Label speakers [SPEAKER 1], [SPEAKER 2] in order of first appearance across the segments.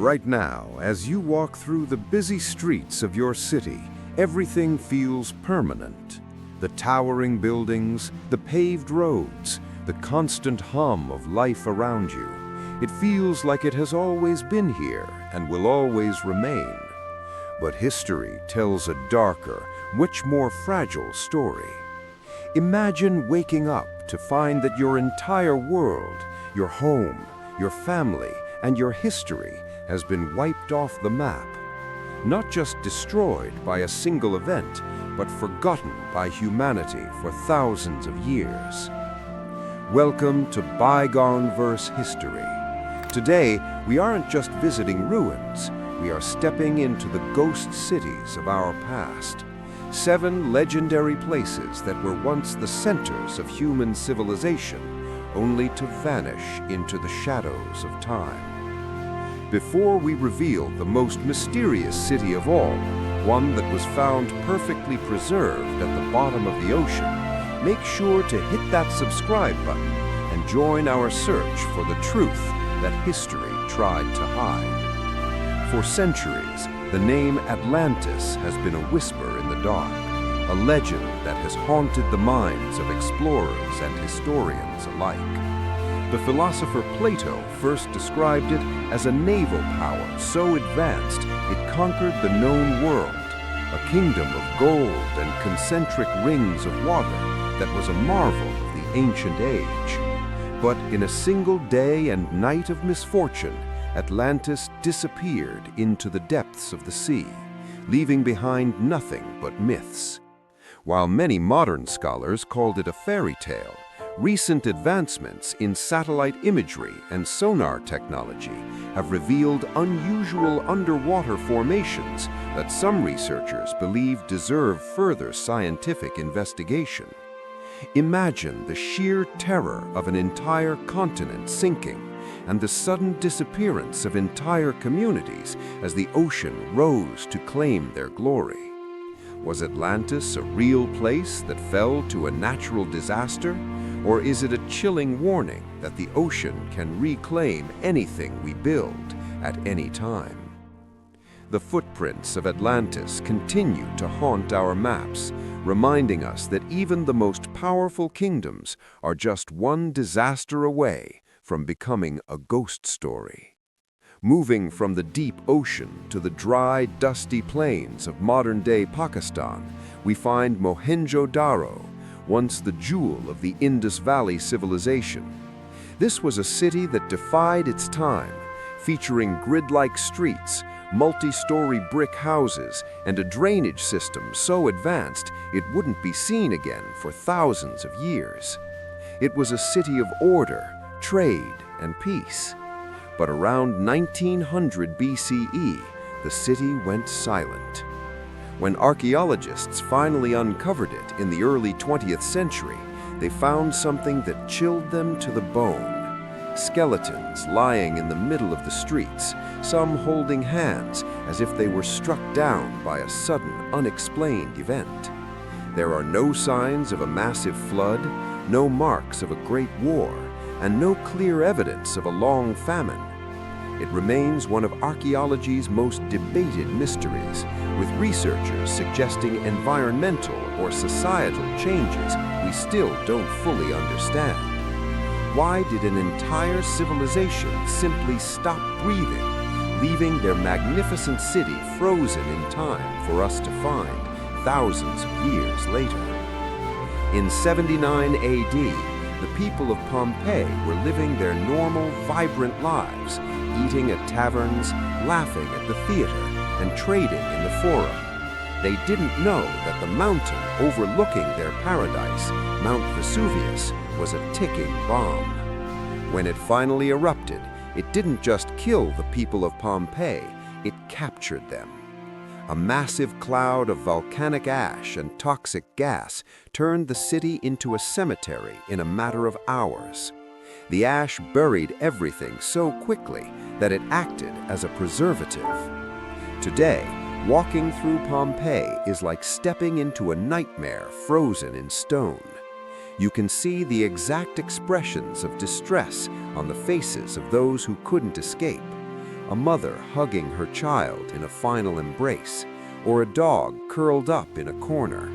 [SPEAKER 1] Right now, as you walk through the busy streets of your city, everything feels permanent. The towering buildings, the paved roads, the constant hum of life around you. It feels like it has always been here and will always remain. But history tells a darker, much more fragile story. Imagine waking up to find that your entire world, your home, your family, and your history has been wiped off the map. Not just destroyed by a single event, but forgotten by humanity for thousands of years. Welcome to Bygoneverse History. Today, we aren't just visiting ruins, we are stepping into the ghost cities of our past. 7 legendary places that were once the centers of human civilization, only to vanish into the shadows of time. Before we reveal the most mysterious city of all, one that was found perfectly preserved at the bottom of the ocean, make sure to hit that subscribe button and join our search for the truth that history tried to hide. For centuries, the name Atlantis has been a whisper in the dark, a legend that has haunted the minds of explorers and historians alike. The philosopher Plato first described it as a naval power so advanced it conquered the known world, a kingdom of gold and concentric rings of water that was a marvel of the ancient age. But in a single day and night of misfortune, Atlantis disappeared into the depths of the sea, leaving behind nothing but myths. While many modern scholars called it a fairy tale, recent advancements in satellite imagery and sonar technology have revealed unusual underwater formations that some researchers believe deserve further scientific investigation. Imagine the sheer terror of an entire continent sinking and the sudden disappearance of entire communities as the ocean rose to claim their glory. Was Atlantis a real place that fell to a natural disaster? Or is it a chilling warning that the ocean can reclaim anything we build at any time? The footprints of Atlantis continue to haunt our maps, reminding us that even the most powerful kingdoms are just one disaster away from becoming a ghost story. Moving from the deep ocean to the dry, dusty plains of modern-day Pakistan, we find Mohenjo-Daro, once the jewel of the Indus Valley civilization. This was a city that defied its time, featuring grid-like streets, multi-story brick houses, and a drainage system so advanced it wouldn't be seen again for thousands of years. It was a city of order, trade, and peace. But around 1900 BCE, the city went silent. When archaeologists finally uncovered it in the early 20th century, they found something that chilled them to the bone. Skeletons lying in the middle of the streets, some holding hands as if they were struck down by a sudden, unexplained event. There are no signs of a massive flood, no marks of a great war, and no clear evidence of a long famine. It remains one of archaeology's most debated mysteries, with researchers suggesting environmental or societal changes we still don't fully understand. Why did an entire civilization simply stop breathing, leaving their magnificent city frozen in time for us to find thousands of years later? In 79 AD, the people of Pompeii were living their normal, vibrant lives, eating at taverns, laughing at the theater, and trading in the forum. They didn't know that the mountain overlooking their paradise, Mount Vesuvius, was a ticking bomb. When it finally erupted, it didn't just kill the people of Pompeii, it captured them. A massive cloud of volcanic ash and toxic gas turned the city into a cemetery in a matter of hours. The ash buried everything so quickly that it acted as a preservative. Today, walking through Pompeii is like stepping into a nightmare frozen in stone. You can see the exact expressions of distress on the faces of those who couldn't escape.
[SPEAKER 2] a mother hugging her child in a final embrace, or a dog curled up in a corner.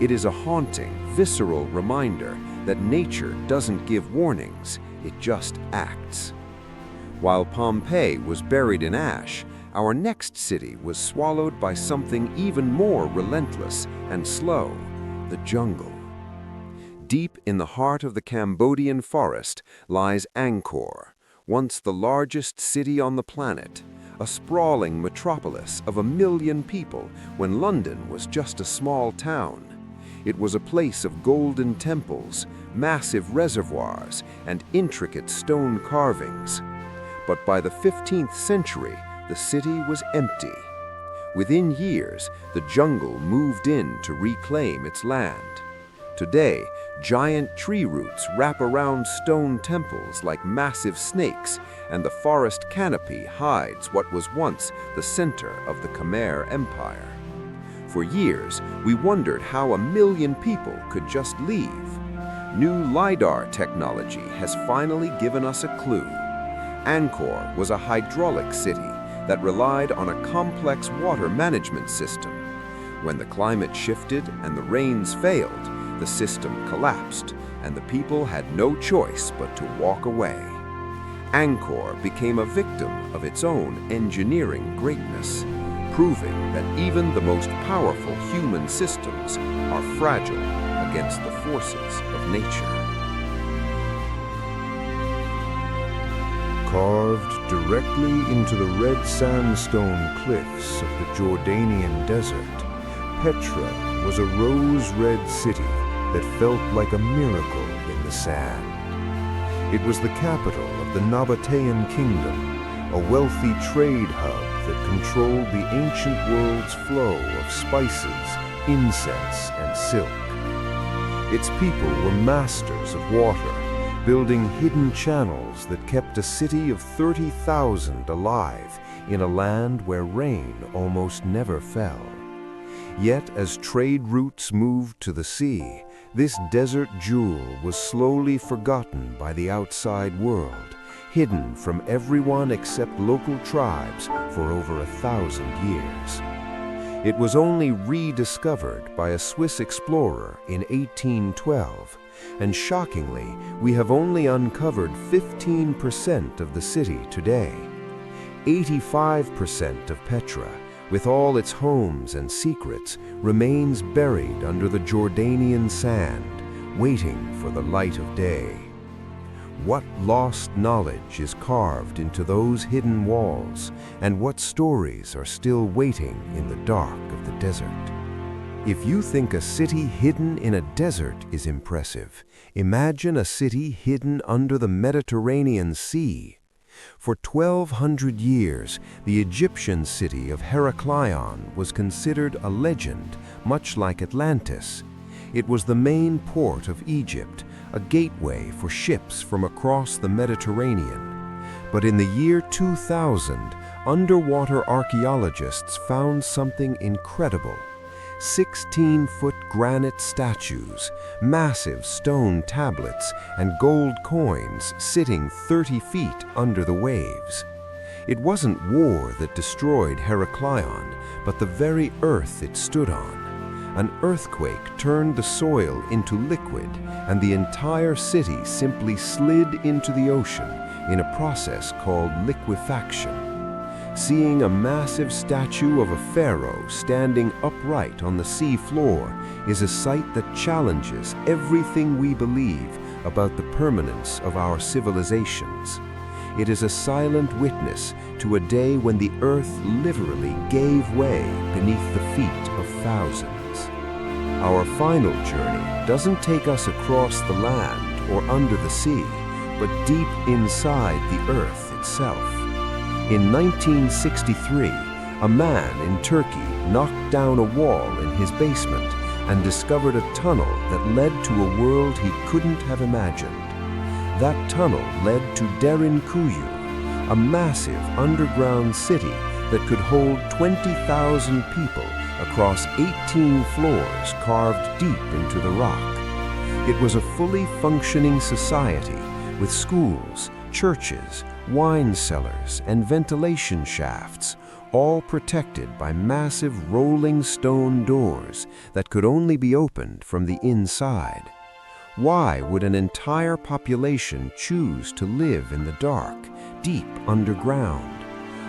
[SPEAKER 2] It is a haunting, visceral reminder that nature doesn't give warnings, it just acts. While Pompeii was buried in ash, our next city was swallowed by something even more relentless and slow, the jungle. Deep in the heart of the Cambodian forest lies Angkor, once the largest city on the planet, a sprawling metropolis of 1 million people when London was just a small town. It was a place of golden temples, massive reservoirs, and intricate stone carvings. But by the 15th century, the city was empty. Within years, the jungle moved in to reclaim its land. Today, giant tree roots wrap around stone temples like massive snakes, and the forest canopy hides what was once the center of the Khmer Empire. For years, we wondered how 1 million people could just leave. New LiDAR technology has finally given us a clue. Angkor was a hydraulic city that relied on a complex water management system. When the climate shifted and the rains failed, the system collapsed, and the people had no choice but to walk away. Angkor became a victim of its own engineering greatness, proving that even the most powerful human systems are fragile against the forces of nature.
[SPEAKER 1] Carved directly into the red sandstone cliffs of the Jordanian desert, Petra was a rose-red city that felt like a miracle in the sand. It was the capital of the Nabatean kingdom, a wealthy trade hub that controlled the ancient world's flow of spices, incense, and silk. Its people were masters of water, building hidden channels that kept a city of 30,000 alive in a land where rain almost never fell. Yet as trade routes moved to the sea, this desert jewel was slowly forgotten by the outside world, hidden from everyone except local tribes for over 1,000 years. It was only rediscovered by a Swiss explorer in 1812, and shockingly, we have only uncovered 15% of the city today. 85% of Petra, with all its homes and secrets, remains buried under the Jordanian sand, waiting for the light of day. What lost knowledge is carved into those hidden walls, and what stories are still waiting in the dark of the desert? If you think a city hidden in a desert is impressive, imagine a city hidden under the Mediterranean Sea. For 1,200 years, the Egyptian city of Heraclion was considered a legend, much like Atlantis. It was the main port of Egypt, a gateway for ships from across the Mediterranean. But in the year 2000, underwater archaeologists found something incredible. 16-foot granite statues, massive stone tablets, and gold coins sitting 30 feet under the waves. It wasn't war that destroyed Heraclion, but the very earth it stood on. An earthquake turned the soil into liquid, and the entire city simply slid into the ocean in a process called liquefaction. Seeing a massive statue of a pharaoh standing upright on the sea floor is a sight that challenges everything we believe about the permanence of our civilizations. It is a silent witness to a day when the earth literally gave way beneath the feet of thousands. Our final journey doesn't take us across the land or under the sea, but deep inside the earth itself. In 1963, a man in Turkey knocked down a wall in his basement and discovered a tunnel that led to a world he couldn't have imagined. That tunnel led to Derinkuyu, a massive underground city that could hold 20,000 people across 18 floors carved deep into the rock. It was a fully functioning society with schools, churches,
[SPEAKER 2] wine cellars, and ventilation shafts, all protected by massive rolling stone doors that could only be opened from the inside. Why would an entire population choose to live in the dark, deep underground?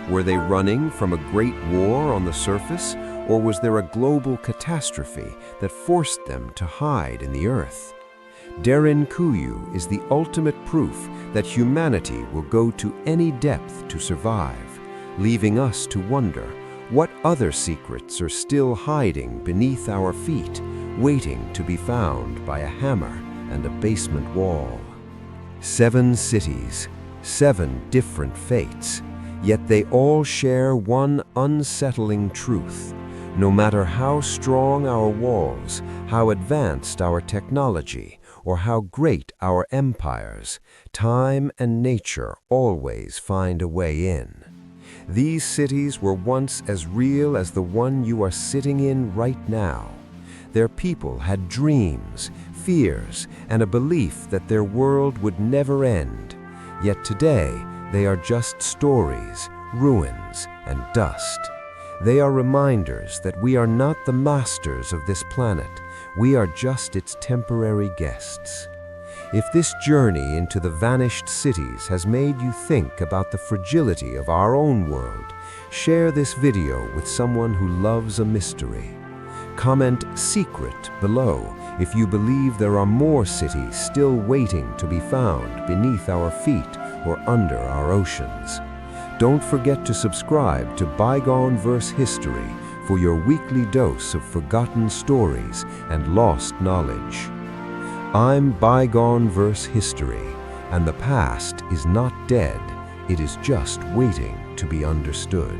[SPEAKER 2] Were they running from a great war on the surface, or was there a global catastrophe that forced them to hide in the earth? Derinkuyu is the ultimate proof that humanity will go to any depth to survive, leaving us to wonder what other secrets are still hiding beneath our feet, waiting to be found by a hammer and a basement wall. 7 cities, 7 different fates, yet they all share one unsettling truth. No matter how strong our walls, how advanced our technology, or how great our empires, time and nature always find a way in. These cities were once as real as the one you are sitting in right now. Their people had dreams, fears, and a belief that their world would never end. Yet today, they are just stories, ruins, and dust. They are reminders that we are not the masters of this planet. We are just its temporary guests. If this journey into the vanished cities has made you think about the fragility of our own world, share this video with someone who loves a mystery. Comment "secret" below if you believe there are more cities still waiting to be found beneath our feet or under our oceans. Don't forget to subscribe to Bygoneverse History for your weekly dose of forgotten stories and lost knowledge. I'm Bygoneverse History, and the past is not dead, it is just waiting to be understood.